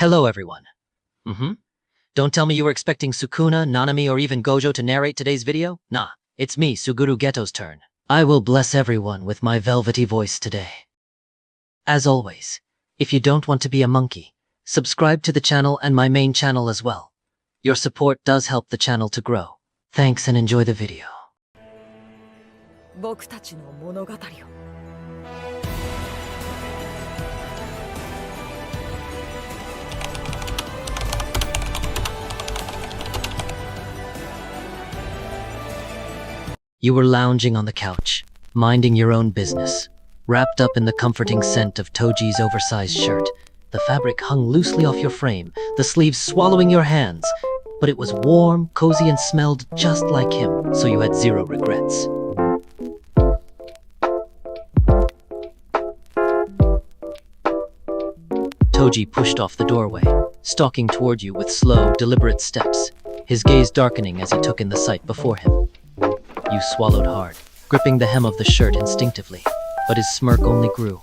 Hello, everyone. Don't tell me you were expecting Sukuna, Nanami, or even Gojo to narrate today's video? Nah, it's me, Suguru Geto's turn. I will bless everyone with my velvety voice today. As always, if you don't want to be a monkey, subscribe to the channel and my main channel as well. Your support does help the channel to grow. Thanks and enjoy the video. 僕たちの物語を You were lounging on the couch, minding your own business, wrapped up in the comforting scent of Toji's oversized shirt. The fabric hung loosely off your frame, the sleeves swallowing your hands. But it was warm, cozy, and smelled just like him, so you had zero regrets. Toji pushed off the doorway, stalking toward you with slow, deliberate steps, his gaze darkening as he took in the sight before him. You swallowed hard, gripping the hem of the shirt instinctively, but his smirk only grew.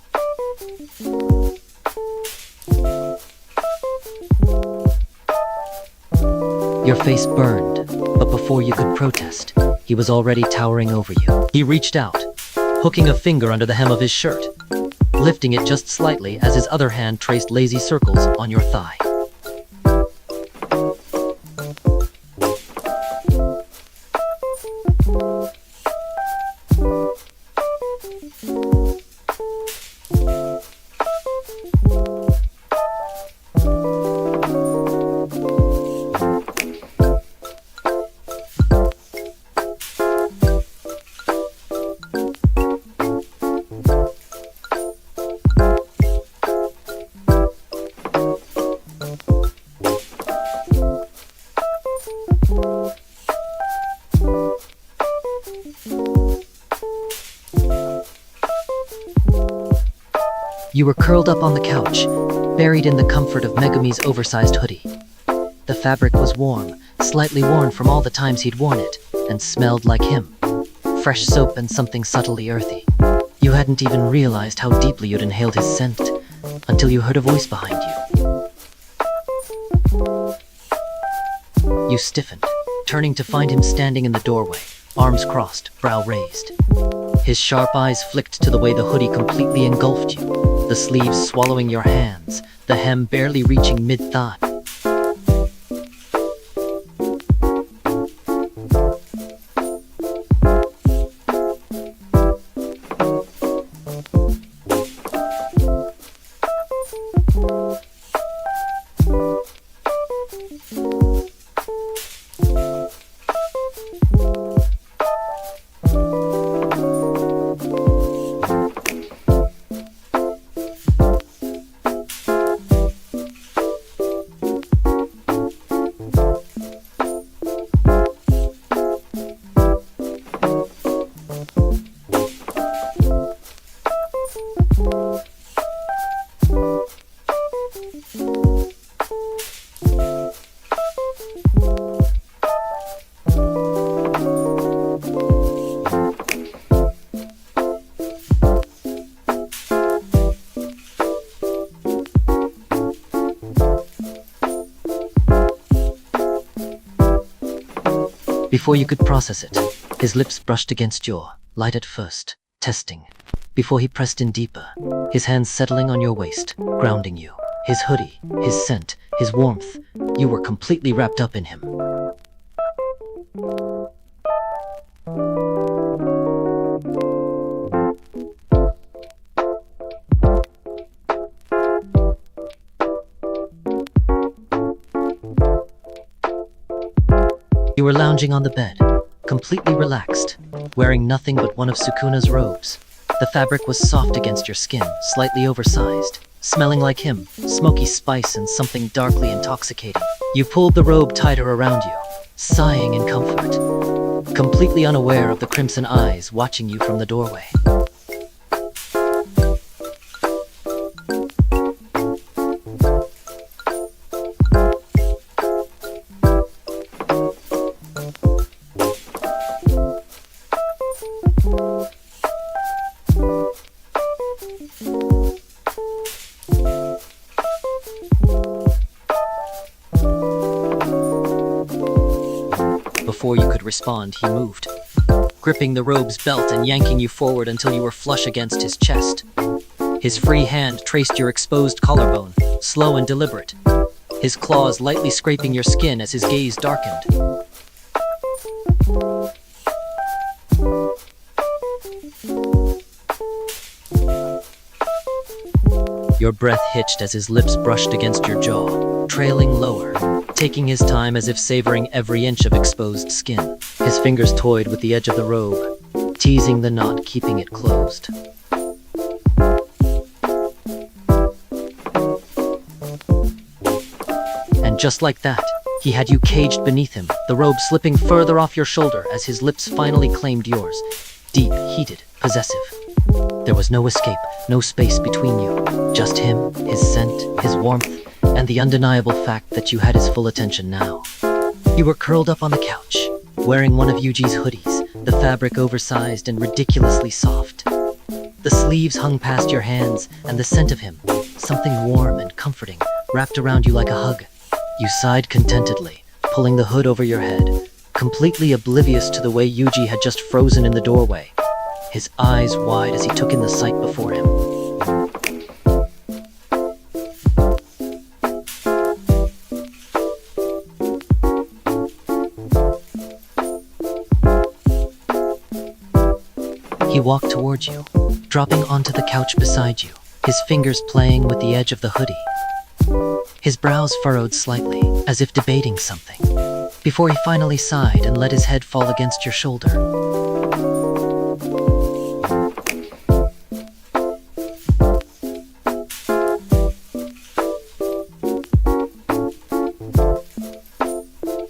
Your face burned, but before you could protest, he was already towering over you. He reached out, hooking a finger under the hem of his shirt, lifting it just slightly as his other hand traced lazy circles on your thigh. You were curled up on the couch, buried in the comfort of Megumi's oversized hoodie. The fabric was warm, slightly worn from all the times he'd worn it, and smelled like him. Fresh soap and something subtly earthy. You hadn't even realized how deeply you'd inhaled his scent, until you heard a voice behind you. You stiffened, turning to find him standing in the doorway, arms crossed, brow raised. His sharp eyes flicked to the way the hoodie completely engulfed you, the sleeves swallowing your hands, the hem barely reaching mid-thigh. Before you could process it, his lips brushed against your, light at first, testing. Before he pressed in deeper, his hands settling on your waist, grounding you. His hoodie, his scent, his warmth, you were completely wrapped up in him. You were lounging on the bed, completely relaxed, wearing nothing but one of Sukuna's robes. The fabric was soft against your skin, slightly oversized, smelling like him, smoky spice and something darkly intoxicating. You pulled the robe tighter around you, sighing in comfort, completely unaware of the crimson eyes watching you from the doorway. before you could respond, he moved, gripping the robe's belt and yanking you forward until you were flush against his chest. His free hand traced your exposed collarbone, slow and deliberate, his claws lightly scraping your skin as his gaze darkened. Your breath hitched as his lips brushed against your jaw, trailing lower, taking his time as if savoring every inch of exposed skin. His fingers toyed with the edge of the robe, teasing the knot, keeping it closed. And just like that, he had you caged beneath him, the robe slipping further off your shoulder as his lips finally claimed yours. Deep, heated, possessive. There was no escape, no space between you. Just him, his scent, his warmth, and the undeniable fact that you had his full attention now. You were curled up on the couch, wearing one of Yuji's hoodies, the fabric oversized and ridiculously soft. The sleeves hung past your hands, and the scent of him, something warm and comforting, wrapped around you like a hug. You sighed contentedly, pulling the hood over your head, completely oblivious to the way Yuji had just frozen in the doorway, his eyes wide as he took in the sight before him. He walked towards you, dropping onto the couch beside you, his fingers playing with the edge of the hoodie. His brows furrowed slightly, as if debating something, before he finally sighed and let his head fall against your shoulder.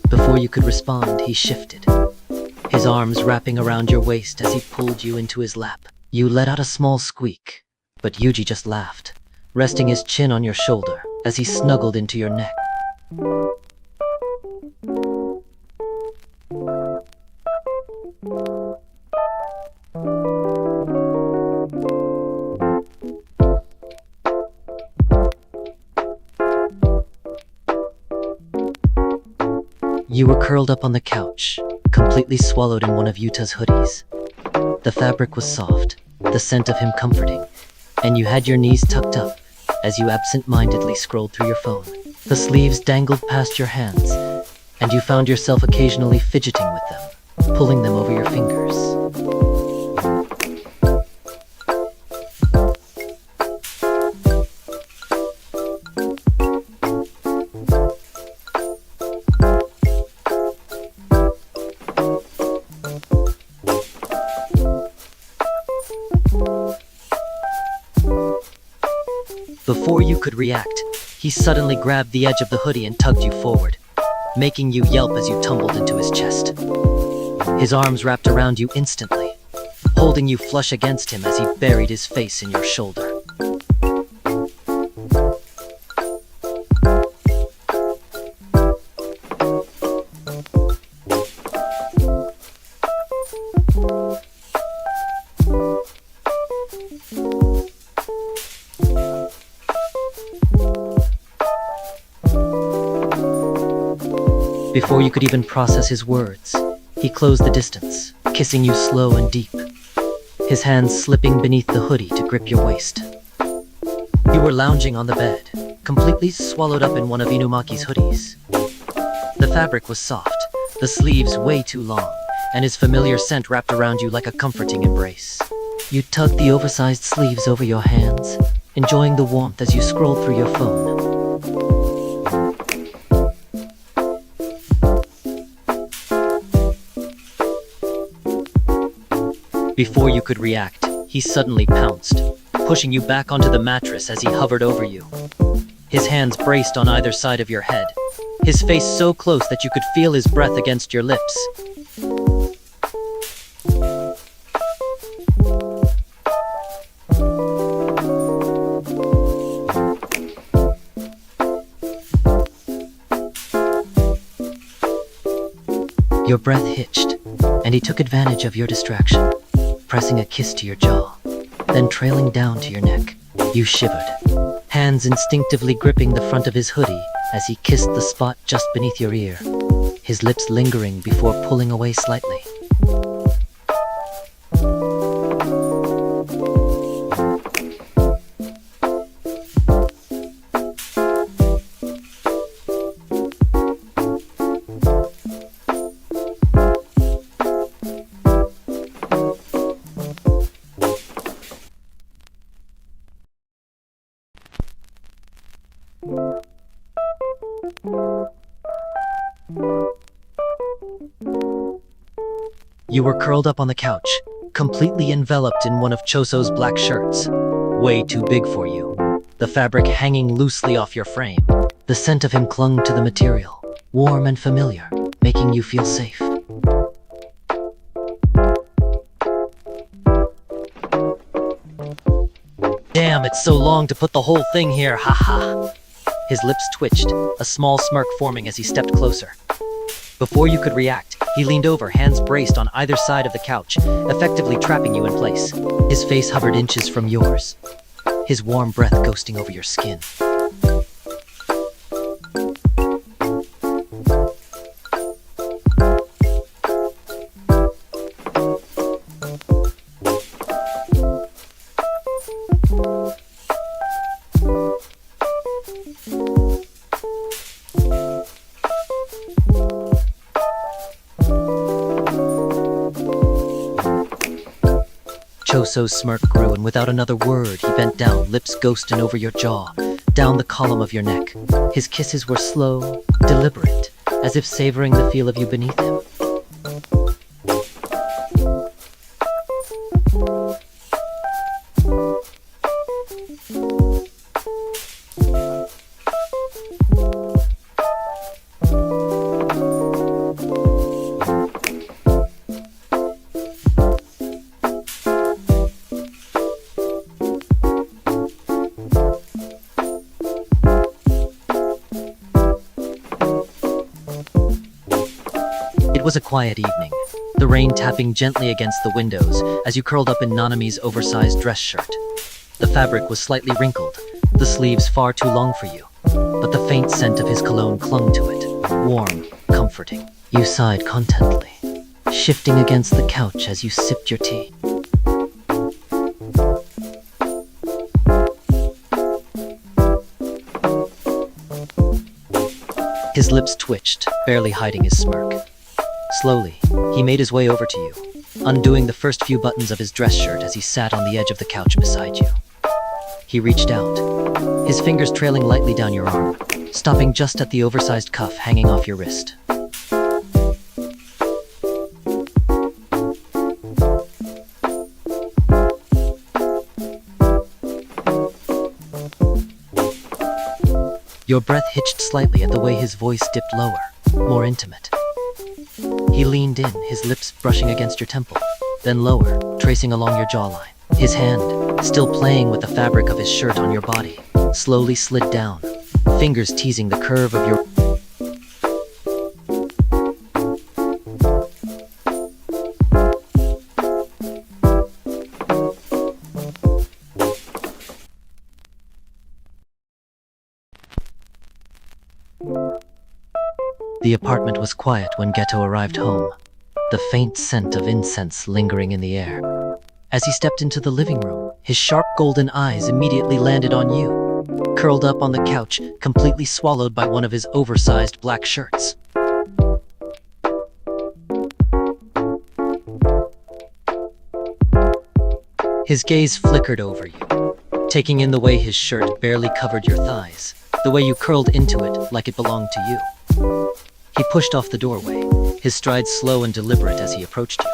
Before you could respond, he shifted, his arms wrapping around your waist as he pulled you into his lap. You let out a small squeak, but Yuji just laughed, resting his chin on your shoulder as he snuggled into your neck. You were curled up on the couch, completely swallowed in one of Yuta's hoodies. The fabric was soft, the scent of him comforting, and you had your knees tucked up as you absent-mindedly scrolled through your phone. The sleeves dangled past your hands, and you found yourself occasionally fidgeting with them, pulling them over your fingers. Before you could react, he suddenly grabbed the edge of the hoodie and tugged you forward, making you yelp as you tumbled into his chest. His arms wrapped around you instantly, holding you flush against him as he buried his face in your shoulder. Before you could even process his words, he closed the distance, kissing you slow and deep, his hands slipping beneath the hoodie to grip your waist. You were lounging on the bed, completely swallowed up in one of Inumaki's hoodies. The fabric was soft, the sleeves way too long, and his familiar scent wrapped around you like a comforting embrace. You tugged the oversized sleeves over your hands, enjoying the warmth as you scrolled through your phone. Before you could react, he suddenly pounced, pushing you back onto the mattress as he hovered over you. His hands braced on either side of your head, his face so close that you could feel his breath against your lips. Your breath hitched, and he took advantage of your distraction, pressing a kiss to your jaw, then trailing down to your neck. You shivered, hands instinctively gripping the front of his hoodie as he kissed the spot just beneath your ear. his lips lingering before pulling away slightly. You were curled up on the couch, completely enveloped in one of Choso's black shirts. Way too big for you. The fabric hanging loosely off your frame. The scent of him clung to the material, warm and familiar, making you feel safe. Damn, it's so long to put the whole thing here, haha. His lips twitched, a small smirk forming as he stepped closer. Before you could react, he leaned over, hands braced on either side of the couch, effectively trapping you in place. His face hovered inches from yours, his warm breath ghosting over your skin. Choso's smirk grew, and without another word, he bent down, lips ghosting over your jaw, down the column of your neck. His kisses were slow, deliberate, as if savoring the feel of you beneath him. It was a quiet evening, the rain tapping gently against the windows as you curled up in Nanami's oversized dress shirt. The fabric was slightly wrinkled, the sleeves far too long for you, but the faint scent of his cologne clung to it, warm, comforting. You sighed contentedly, shifting against the couch as you sipped your tea. His lips twitched, barely hiding his smirk. Slowly, he made his way over to you, undoing the first few buttons of his dress shirt as he sat on the edge of the couch beside you. He reached out, his fingers trailing lightly down your arm, stopping just at the oversized cuff hanging off your wrist. Your breath hitched slightly at the way his voice dipped lower, more intimate. He leaned in, his lips brushing against your temple, then lower, tracing along your jawline. His hand, still playing with the fabric of his shirt on your body, slowly slid down, fingers teasing the curve of your... The apartment was quiet when Geto arrived home, the faint scent of incense lingering in the air. As he stepped into the living room, his sharp golden eyes immediately landed on you, curled up on the couch, completely swallowed by one of his oversized black shirts. His gaze flickered over you, taking in the way his shirt barely covered your thighs, the way you curled into it like it belonged to you. He pushed off the doorway, his stride slow and deliberate as he approached you.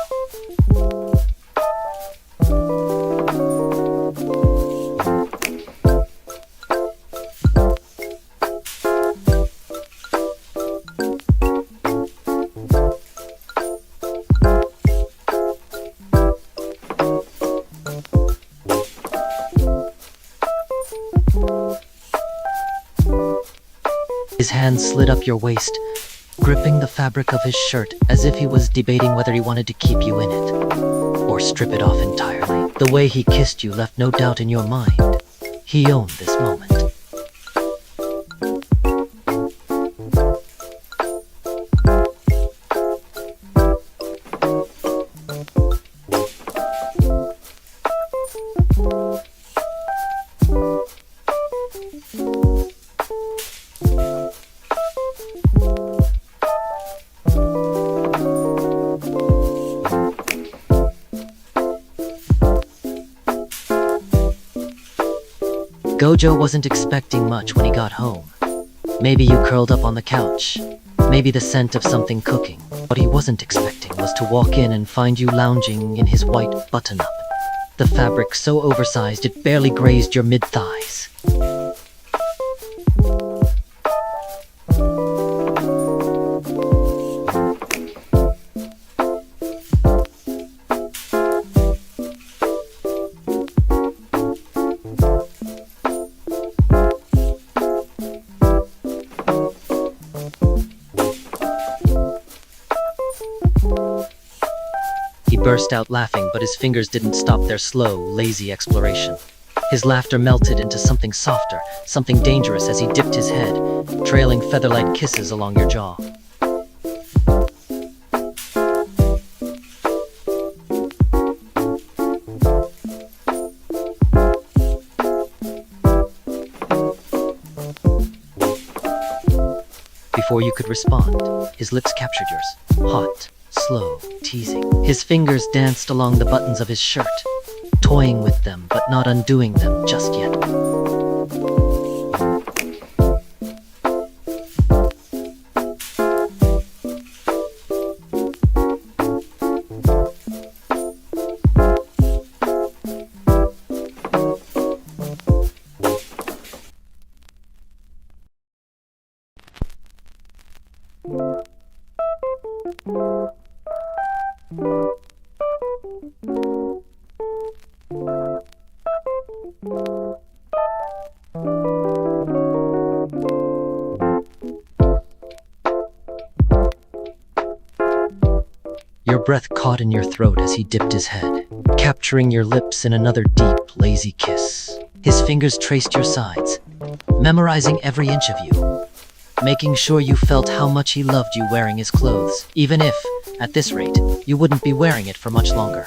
His hand slid up your waist, gripping the fabric of his shirt as if he was debating whether he wanted to keep you in it or strip it off entirely. The way he kissed you left no doubt in your mind. He owned this moment. Gojo wasn't expecting much when he got home. Maybe you curled up on the couch. Maybe the scent of something cooking. What he wasn't expecting was to walk in and find you lounging in his white button-up. The fabric so oversized it barely grazed your mid-thighs. He burst out laughing, but his fingers didn't stop their slow, lazy exploration. His laughter melted into something softer, something dangerous as he dipped his head, trailing feather-like kisses along your jaw. Before you could respond, his lips captured yours. Hot, slow, teasing. His fingers danced along the buttons of his shirt, toying with them but not undoing them just yet. Your breath caught in your throat as he dipped his head, capturing your lips in another deep, lazy kiss. His fingers traced your sides, memorizing every inch of you, making sure you felt how much he loved you wearing his clothes, even if, at this rate, you wouldn't be wearing it for much longer.